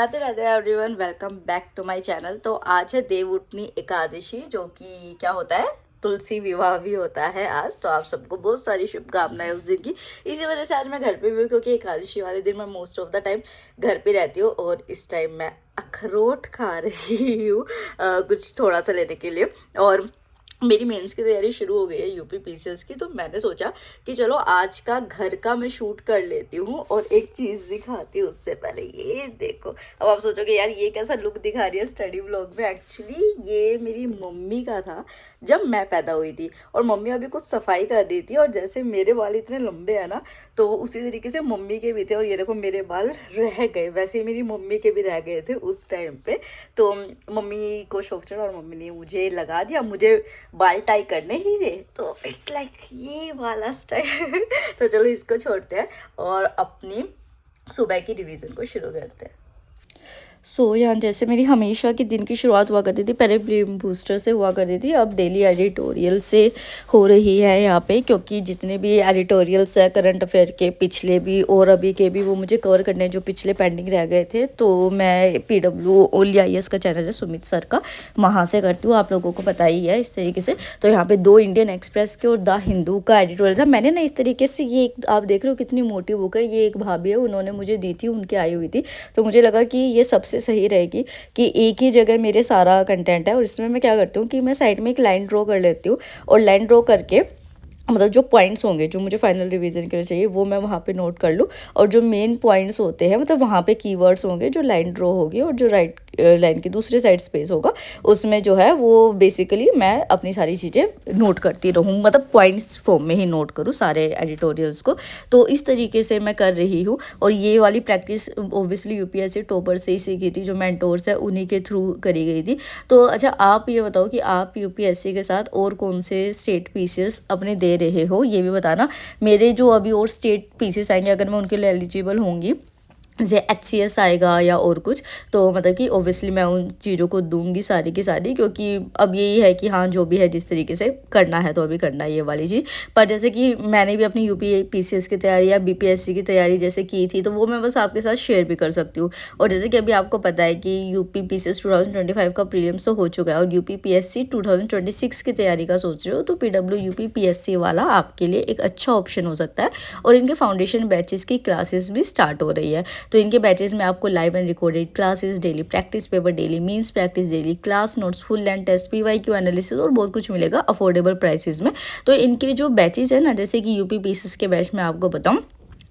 Radhe Radhe everyone, welcome back to my channel. तो आज है देवउठनी एकादशी, जो कि क्या होता है, तुलसी विवाह भी होता है आज। तो आप सबको बहुत सारी शुभकामनाएं उस दिन की। इसी वजह से आज मैं घर पे भी हूँ, क्योंकि एकादशी वाले दिन मैं मोस्ट ऑफ द टाइम घर पे रहती हूँ। और इस टाइम मैं अखरोट खा रही हूँ कुछ थोड़ा सा लेने के लिए। और मेरी मेंस की तैयारी शुरू हो गई है यूपी पीसीएस की। तो मैंने सोचा कि चलो आज का घर का मैं शूट कर लेती हूँ और एक चीज़ दिखाती हूँ। उससे पहले ये देखो। अब आप सोचोगे यार ये कैसा लुक दिखा रही है स्टडी व्लॉग में। एक्चुअली ये मेरी मम्मी का था जब मैं पैदा हुई थी, और मम्मी अभी कुछ सफाई कर रही थी। और जैसे मेरे बाल इतने लंबे हैं ना, तो उसी तरीके से मम्मी के भी थे। और ये देखो मेरे बाल रह गए, वैसे ही मेरी मम्मी के भी रह गए थे उस टाइम पे। तो मम्मी को शौक चढ़ा और मम्मी ने मुझे लगा दिया। मुझे बाल टाई करने ही थे, तो इट्स लाइक ये वाला स्टाइल। तो चलो इसको छोड़ते हैं और अपनी सुबह की रिवीजन को शुरू करते हैं। यहाँ जैसे मेरी हमेशा के दिन की शुरुआत हुआ करती थी, पहले ब्रेन बूस्टर से हुआ करती थी, अब डेली एडिटोरियल से हो रही है यहाँ पे। क्योंकि जितने भी एडिटोरियल्स है करंट अफेयर के, पिछले भी और अभी के भी, वो मुझे कवर करने जो पिछले पेंडिंग रह गए थे। तो मैं PW ओनली IAS का चैनल है सुमित सर का, वहाँ से करती हूँ, आप लोगों को पता ही है इस तरीके से। तो यहाँ पे 2 इंडियन एक्सप्रेस के और द हिंदू का एडिटोरियल था। मैंने ना इस तरीके से, ये एक आप देख रहे हो कितनी मोटी बुक है, ये एक भाभी है उन्होंने मुझे दी थी, उनके आई हुई थी। तो मुझे लगा कि ये सबसे सही रहेगी कि एक ही जगह मेरे सारा कंटेंट है। और इसमें मैं क्या करती हूँ कि मैं साइड में एक लाइन ड्रॉ कर लेती हूँ, और लाइन ड्रॉ करके मतलब जो पॉइंट्स होंगे जो मुझे फाइनल रिवीजन के लिए चाहिए वो मैं वहाँ पे नोट कर लूँ। और जो मेन पॉइंट्स होते हैं, मतलब वहाँ पे कीवर्ड्स होंगे, जो लाइन ड्रॉ होगी और जो राइट लाइन की दूसरे साइड स्पेस होगा, उसमें जो है वो बेसिकली मैं अपनी सारी चीज़ें नोट करती रहूँ, मतलब पॉइंट्स फॉर्म में ही नोट करूँ सारे एडिटोरियल्स को। तो इस तरीके से मैं कर रही हूँ। और ये वाली प्रैक्टिस ओब्वियसली UPSC टॉपर से ही सीखी थी, जो मेंटोर्स है उन्हीं के थ्रू करी गई थी। तो अच्छा आप ये बताओ कि आप UPSC के साथ और कौन से स्टेट पीसीएस अपने दे रहे हो, ये भी बताना। मेरे जो अभी और स्टेट पीसीएस आएंगे, अगर मैं उनके लिए एलिजिबल होंगी, जैसे HCS आएगा या और कुछ, तो मतलब कि ओब्वियसली मैं उन चीज़ों को दूंगी सारी की सारी। क्योंकि अब यही है कि हाँ जो भी है जिस तरीके से करना है तो अभी करना है ये वाली चीज़। पर जैसे कि मैंने भी अपनी UP PCS की तैयारी या BPSC की तैयारी जैसे की थी, तो वो मैं बस आपके साथ शेयर भी कर सकती हूँ। और जैसे कि अभी आपको पता है कि UP PCS 2025 का प्रीलिम्स तो हो चुका है, और UP PSC 2026 की तैयारी का सोच रहे हो, तो PW UP PSC वाला आपके लिए एक अच्छा ऑप्शन हो सकता है। और इनके फाउंडेशन बैचेस की क्लासेस भी स्टार्ट हो रही है। तो इनके बैचेस में आपको live and recorded classes, daily practice paper, daily means practice, daily class notes, full length test, PYQ analysis और बहुत कुछ मिलेगा अफोर्डेबल प्राइसेस में। तो इनके जो बैचेस है ना, जैसे कि UP PCS के बैच में आपको बताऊँ,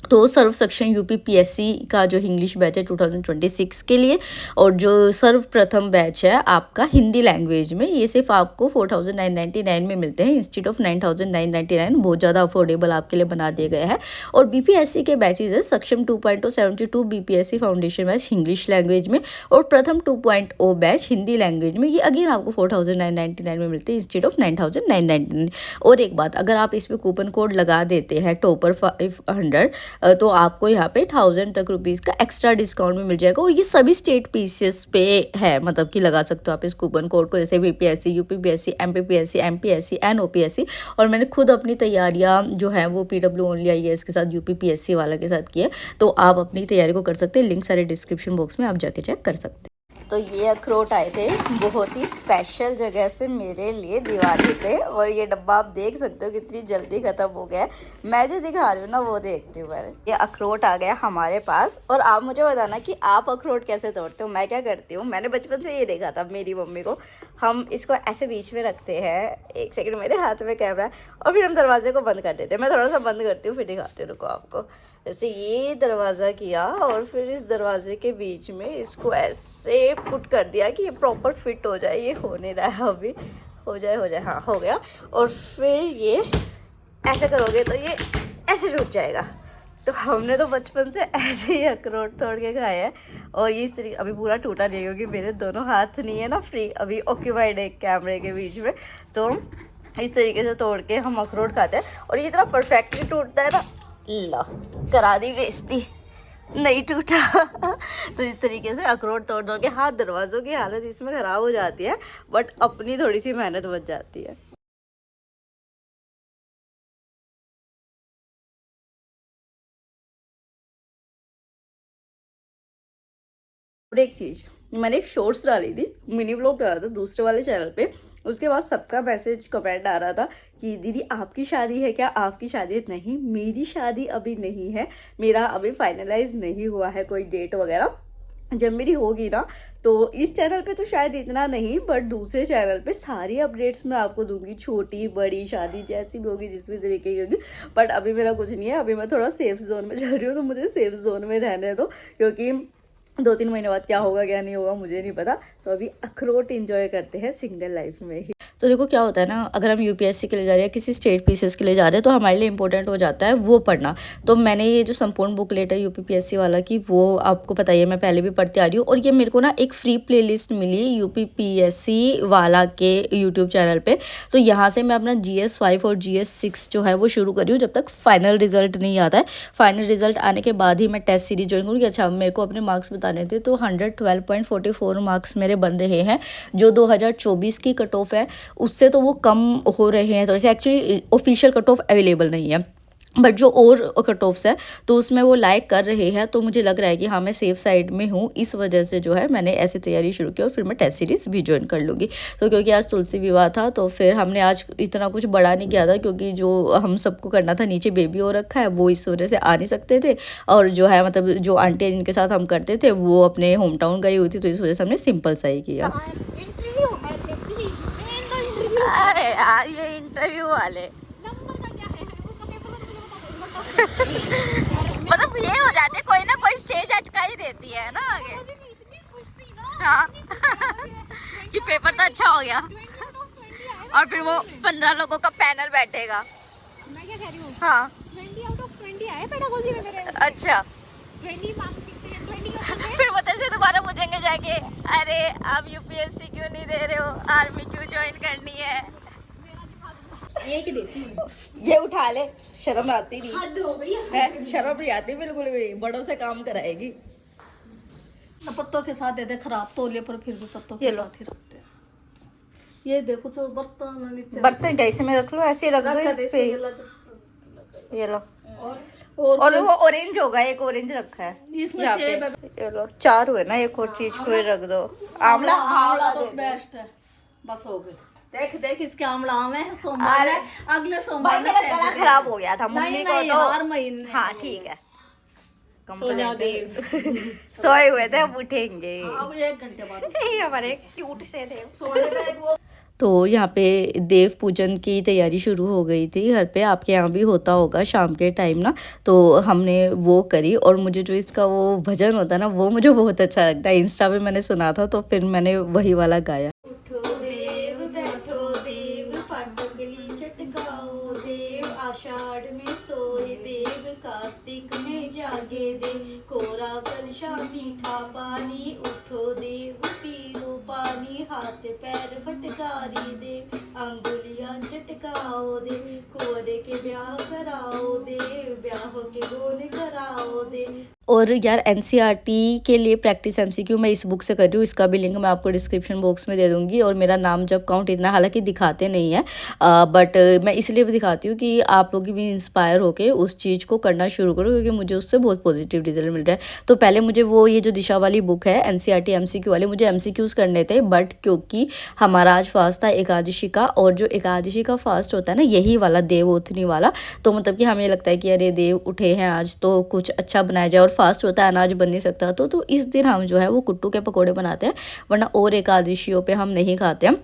तो सर्व सेक्शन UP PSC का जो इंग्लिश बैच है 2026 के लिए, और जो सर्व प्रथम बैच है आपका हिंदी लैंग्वेज में, ये सिर्फ आपको 4999 में मिलते हैं इंस्टीट्यूट ऑफ 9999। बहुत ज़्यादा अफोर्डेबल आपके लिए बना दिए गए हैं। और BPSC के बैचेज है सक्षम 2.0 72 BPSC foundation batch English language में, और प्रथम 2.0 बैच हिंदी लैंग्वेज में, ये अगेन आपको 4999 में मिलते हैं इंस्टीट्यूट ऑफ 9999। और एक बात, अगर आप इसमें कूपन कोड लगा देते हैं टॉपर 500, तो आपको यहाँ पे 1000 तक रुपीज़ का एक्स्ट्रा डिस्काउंट भी मिल जाएगा। और ये सभी स्टेट पीसीएस पे है, मतलब कि लगा सकते हो आप इस कूपन कोड को, जैसे BPSC, UP PSC, MP PSC, MPSC and OPSC। और मैंने खुद अपनी तैयारियाँ जो है वो PW ओनली IAS के साथ UP PSC वाला के साथ की है। तो आप अपनी तैयारी को कर सकते हैं, लिंक सारे डिस्क्रिप्शन बॉक्स में आप जाके चेक कर सकते हैं। तो ये अखरोट आए थे बहुत ही स्पेशल जगह से मेरे लिए दिवाली पे, और ये डब्बा आप देख सकते हो कितनी जल्दी ख़त्म हो गया है। मैं जो दिखा रही हूँ ना वो देखती हूँ पहले। ये अखरोट आ गया हमारे पास, और आप मुझे बताना कि आप अखरोट कैसे तोड़ते हो। मैं क्या करती हूँ, मैंने बचपन से ये देखा था मेरी मम्मी को। हम इसको ऐसे बीच में रखते हैं, एक सेकंड मेरे हाथ में कैमरा है, और फिर हम दरवाजे को बंद कर देते हैं। मैं थोड़ा सा बंद करती हूँ फिर दिखाती हूँ, रुको आपको। जैसे ये दरवाज़ा किया, और फिर इस दरवाजे के बीच में इसको ऐसे पुट कर दिया कि ये प्रॉपर फिट हो जाए। ये हो नहीं रहा है अभी, हो जाए, हाँ हो गया। और फिर ये ऐसे करोगे तो ये ऐसे टूट जाएगा। तो हमने तो बचपन से ऐसे ही अखरोट तोड़ के खाए हैं। और ये इस तरीके, अभी पूरा टूटा नहीं क्योंकि मेरे दोनों हाथ नहीं है ना फ्री, अभी ऑक्यूपाइड है कैमरे के बीच में। तो इस तरीके से तोड़ के हम अखरोट खाते हैं, और ये इतना परफेक्टली टूटता है ना। ला, करा दी बेइज्जती, नहीं टूटा। तो इस तरीके से अखरोट तोड़ तोड़ के, हाँ दरवाज़ों की हालत इसमें ख़राब हो जाती है, बट अपनी थोड़ी सी मेहनत बच जाती है। और एक चीज़, मैंने एक शॉर्ट्स डाली थी, मिनी व्लॉग डाला था दूसरे वाले चैनल पे। उसके बाद सबका मैसेज कमेंट आ रहा था कि दीदी आपकी शादी है क्या, आपकी शादी है? नहीं, मेरी शादी अभी नहीं है, मेरा अभी फाइनलाइज नहीं हुआ है कोई डेट वगैरह। जब मेरी होगी ना तो इस चैनल पे तो शायद इतना नहीं, बट दूसरे चैनल पे सारी अपडेट्स मैं आपको दूंगी, छोटी बड़ी शादी जैसी भी होगी, जिस भी तरीके की होगी। बट अभी मेरा कुछ नहीं है, अभी मैं थोड़ा सेफ जोन में जा रही हूँ, तो मुझे सेफ जोन में रहने दो, क्योंकि 2-3 महीने बाद क्या होगा क्या नहीं होगा मुझे नहीं पता। तो अभी अखरोट एंजॉय करते हैं सिंगल लाइफ में ही। तो देखो क्या होता है ना, अगर हम यूपीएससी के लिए जा रहे हैं, किसी स्टेट पीसीएस के लिए जा रहे हैं, तो हमारे लिए इंपॉर्टेंट हो जाता है वो पढ़ना। तो मैंने ये जो संपूर्ण बुकलेट है यूपीपीएससी वाला की, वो आपको पता ही है, मैं पहले भी पढ़ती आ रही हूँ। और ये मेरे को ना एक फ्री प्लेलिस्ट मिली यूपीपीएससी वाला के यूट्यूब चैनल पे। तो यहाँ से मैं अपना GS5 और GS6 जो है वो शुरू कर रही हूँ, जब तक फाइनल रिजल्ट नहीं आता है। फाइनल रिजल्ट आने के बाद ही मैं टेस्ट सीरीज ज्वाइन करूँगी। अच्छा, मेरे को अपने मार्क्स बताने थे, तो 112.44 मार्क्स मेरे बन रहे हैं, जो 2024 की कट ऑफ है उससे तो वो कम हो रहे हैं। तो ऐसे actually official cut off available नहीं है, बट जो और कट ऑफ्स है तो उसमें वो लाइक कर रहे हैं। तो मुझे लग रहा है कि हाँ, मैं सेफ साइड में हूँ, इस वजह से जो है मैंने ऐसी तैयारी शुरू की, और फिर मैं टेस्ट सीरीज भी ज्वाइन कर लूँगी। तो क्योंकि आज तुलसी विवाह था, तो फिर हमने आज इतना कुछ बड़ा नहीं किया था, क्योंकि जो हम सबको करना था, नीचे बेबी हो रखा है, वो इस वजह से आ नहीं सकते थे। और जो है मतलब जो आंटी जिनके साथ हम करते थे वो अपने होम टाउन गई हुई थी, तो इस वजह से हमने सिंपल सा ही किया। अरे यार, ये इंटरव्यू वाले मतलब ये हो जाते, कोई ना कोई स्टेज अटका ही देती है ना आगे। हाँ कि पेपर तो अच्छा हो गया, और फिर वो 15 लोगों का पैनल बैठेगा। मैं क्या कह रही हूँ, हाँ 20 आउट ऑफ 20 आए पेडागोजी में मेरे। अच्छा, 20 मार्क्स कितने हैं? 20 फिर वो तेरे से दोबारा पूछेंगे जाके, अरे आप यूपीएससी क्यों नहीं दे रहे हो, आर्मी क्यों ज्वाइन करनी है? ये की देती हूँ, ये उठा ले, शर्म आती नहीं हद हो गई है, शर्म नहीं आती बिल्कुल भी, बड़ों से काम कराएगी। ना। पत्तों के साथ देते खराब तौलिए पर, फिर भी पत्तों ये के लो। साथ ही रखते हैं। ये देखो जो बर्तन है नीचे, बर्तन कैसे में रख लो, ऐसे रख दो रखा दे इस पे। इसमें ये लो, और और वो ऑरेंज होगा, एक ऑरेंज रखा है इसमें यहाँ सेब है। पे। ये लो, 4 हुए ना, एक और चीज को रख दो। आंवला, आंवला तो दे दो। बेस्ट है, बस हो गई। देख देख इसके आंवला आम है, सोमवार है, अगले सोमवार भाई मेरा गला खराब हो गया था, मम्मी नहीं को नहीं, तो हर महीने। हाँ ठीक है, सो जा देव। सोए हुए थे, अब उठेंगे। अब 1 घंटे बाद ये हमारे क्यूट से थे। सोने में एक वो तो यहाँ पे देव पूजन की तैयारी शुरू हो गई थी घर पे, आपके यहाँ भी होता होगा शाम के टाइम ना। तो हमने वो करी, और मुझे जो इसका वो भजन होता है ना, वो मुझे बहुत अच्छा लगता है। इंस्टा पे मैंने सुना था, तो फिर मैंने वही वाला गाया। उठो देव, बैठो देव, पाटुकली चटकाओ देव, आषाढ़ में सोए देव, कार्तिक में जागे देव, कोरा कलशा मीठा पानी, उठो देव पियो पानी, हाथ पैर फटकारी देव, अंगुलियां चटकाओ देव, कोरे के ब्याह कराओ देव, ब्याह के गोन कराओ देव। और यार एनसीईआरटी के लिए प्रैक्टिस एमसीक्यू मैं इस बुक से कर रही हूँ, इसका भी लिंक मैं आपको डिस्क्रिप्शन बॉक्स में दे दूँगी। और मेरा नाम जब काउंट इतना हालांकि दिखाते नहीं है, बट मैं इसलिए भी दिखाती हूँ कि आप लोग भी इंस्पायर होकर उस चीज़ को करना शुरू करो, क्योंकि मुझे उससे बहुत पॉजिटिव रिजल्ट मिल रहा है। तो पहले मुझे वो ये जो दिशा वाली बुक है एनसीईआरटी एमसीक्यू वाले, मुझे एमसीक्यूज़ करने थे, बट क्योंकि हमारा आज फास्ट था एकादशी का, और जो एकादशी का फास्ट होता है ना, यही वाला देवउठनी वाला, तो मतलब कि हमें लगता है कि अरे देव उठे हैं आज, तो कुछ अच्छा बनाया जाए, और फास्ट होता है, अनाज बन नहीं सकता, तो इस दिन हम जो है वो कुट्टू के पकोड़े बनाते हैं, वरना और एकादशियों पे हम नहीं खाते हैं।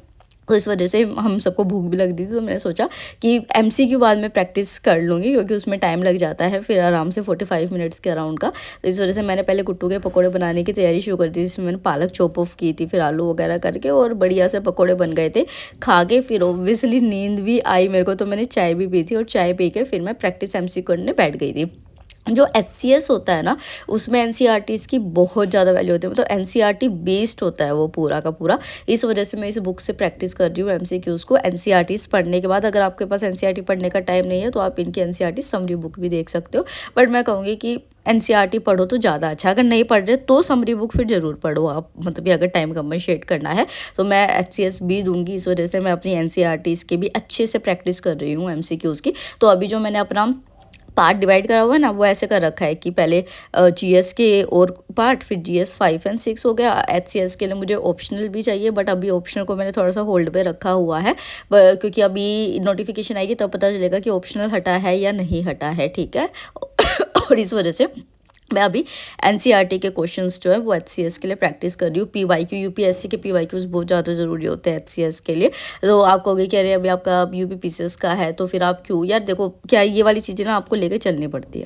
तो इस वजह से हम सबको भूख भी लग रही थी, तो मैंने सोचा कि एमसीक्यू बाद में प्रैक्टिस कर लूँगी, क्योंकि उसमें टाइम लग जाता है फिर आराम से 45 मिनट्स के अराउंड का। तो इस वजह से मैंने पहले कुट्टू के पकोड़े बनाने की तैयारी शुरू कर दी, जिसमें मैंने पालक चॉप ऑफ की थी, फिर आलू वगैरह करके, और बढ़िया से पकोड़े बन गए थे। खा के फिर ओब्वियसली नींद भी आई मेरे को, तो मैंने चाय भी पी थी, और चाय पी के फिर मैं प्रैक्टिस एमसीक्यू करने बैठ गई थी। जो एचसीएस होता है ना, उसमें एनसीईआरटीज़ की बहुत ज़्यादा वैल्यू होती है, मतलब एनसीईआरटी बेस्ड होता है वो पूरा का पूरा। इस वजह से मैं इस बुक से प्रैक्टिस कर रही हूँ एमसीक्यूज़ को। एनसीईआरटीज़ पढ़ने के बाद अगर आपके पास एनसीईआरटी पढ़ने का टाइम नहीं है, तो आप इनकी एनसीईआरटी समरी बुक भी देख सकते हो, बट मैं कहूँगी कि एनसीईआरटी पढ़ो तो ज़्यादा अच्छा। अगर नहीं पढ़ रहे तो समरी बुक फिर ज़रूर पढ़ो आप, मतलब कि अगर टाइम कंपनसेट करना है। तो मैं एचसीएस भी दूंगी, इस वजह से मैं अपनी एनसीईआरटीज़ की भी अच्छे से प्रैक्टिस कर रही हूँ एमसीक्यूज़ की। तो अभी जो मैंने अपना पार्ट डिवाइड करा हुआ है ना, वो ऐसे कर रखा है कि पहले जीएस के और पार्ट, फिर जीएस 5 एंड 6 हो गया। एचसीएस के लिए मुझे ऑप्शनल भी चाहिए, बट अभी ऑप्शनल को मैंने थोड़ा सा होल्ड पे रखा हुआ है, क्योंकि अभी नोटिफिकेशन आएगी तब पता चलेगा कि ऑप्शनल हटा है या नहीं हटा है, ठीक है। और इस वजह से मैं अभी एनसीईआरटी के क्वेश्चंस जो है वो एचसीएस के लिए प्रैक्टिस कर रही हूँ। पीवाईक्यू यूपीएससी के पीवाईक्यूज बहुत ज़्यादा ज़रूरी होते हैं एचसीएस के लिए। तो आप कहोगे कि अरे अभी आपका यूपीपीसीएस का है तो फिर आप क्यों, यार देखो क्या ये वाली चीज़ें ना आपको लेके चलनी पड़ती है।